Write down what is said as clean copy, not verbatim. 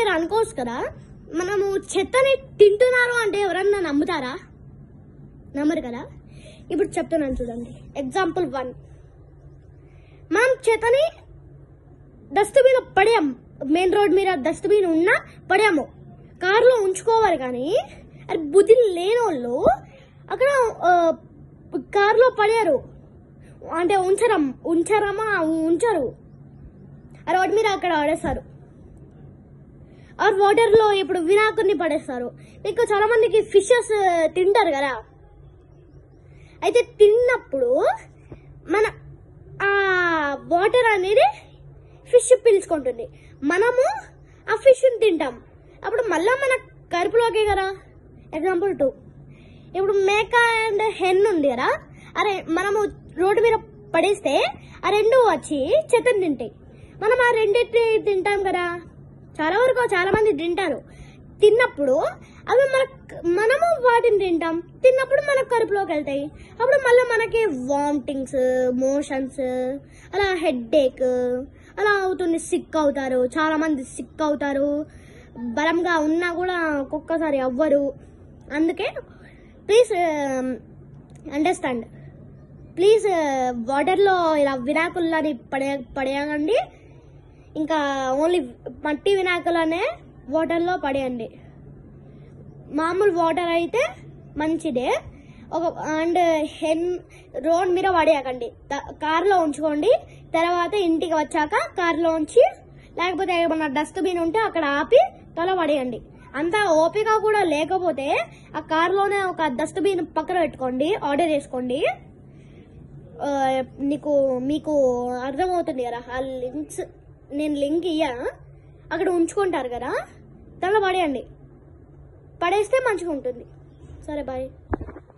మీరు అనుకోవచ్చు కదా, మనము చెత్తని తింటున్నారు అంటే ఎవరన్నా నమ్ముతారా? నమ్మరు కదా. ఇప్పుడు చెప్తున్నాను చూడండి. ఎగ్జాంపుల్ 1, మనం చెత్తని డస్ట్బిన్ పడేయం. మెయిన్ రోడ్ మీద డస్ట్బిన్ ఉన్నా పడేయము, కారులో ఉంచుకోవాలి. కానీ అది బుద్ధి లేని వాళ్ళు అక్కడ కారులో పడేయరు, అంటే ఉంచరు, ఆ రోడ్ మీద అక్కడ పడేస్తారు. ఆ వాటర్ లో ఇప్పుడు వినాయకుడిని పడేస్తారు. మీకు చాలా మందికి ఫిషెస్ తింటారు కదా, అయితే తిన్నప్పుడు మన ఆ వాటర్ అనేది ఫిష్ పీల్చుకుంటుంది, మనము ఆ ఫిష్ తింటాం, అప్పుడు మళ్ళా మన కడుపులోకే కదా. ఎగ్జాంపుల్ 2, ఇప్పుడు మేక అండ్ హెన్ ఉంది కదా, అరే మనము రోడ్డు మీద పడేస్తే ఆ రెండు వచ్చి చెత్తని తింటాయి, మనం ఆ రెండింటిని తింటాం కదా. చాలా మంది తింటారు. తిన్నప్పుడు అవి మనము వాటిని తింటాం, తిన్నప్పుడు మన కడుపులోకి వెళ్తాయి, అప్పుడు మళ్ళీ మనకి వామిటింగ్స్, మోషన్స్, అలా హెడ్ఏక్ అలా అవుతుంది. సిక్ అవుతారు, చాలా మంది సిక్ అవుతారు. బలంగా ఉన్నా కూడా ఒక్కొక్కసారి అవ్వరు. అందుకే ప్లీజ్ అండర్స్టాండ్. ప్లీజ్ వాటర్లో ఇలా వినాయకులని పడేయండి. ఇంకా ఓన్లీ మట్టి వినాయకులనే వాటర్లో పడేయండి. మామూలు వాటర్ అయితే మంచిదే. అండ్ రోడ్ మీద పడేయకండి, కార్లో ఉంచుకోండి. తర్వాత ఇంటికి వచ్చాక కార్లో ఉంచి, లేకపోతే ఏమన్నా డస్ట్బిన్ ఉంటే అక్కడ ఆపి తల పడేయండి. అంత ఓపిక కూడా లేకపోతే ఆ కార్లోనే ఒక డస్ట్బిన్ పక్కన పెట్టుకోండి, ఆర్డర్ చేసుకోండి. మీకు అర్థమవుతుంది కదా. ఆ లింక్స్ నేను లింక్ ఇయ్యా, అక్కడ ఉంచుకుంటారు కదా, తల పడేయండి. పడేస్తే మంచిగా ఉంటుంది. సరే, బాయ్.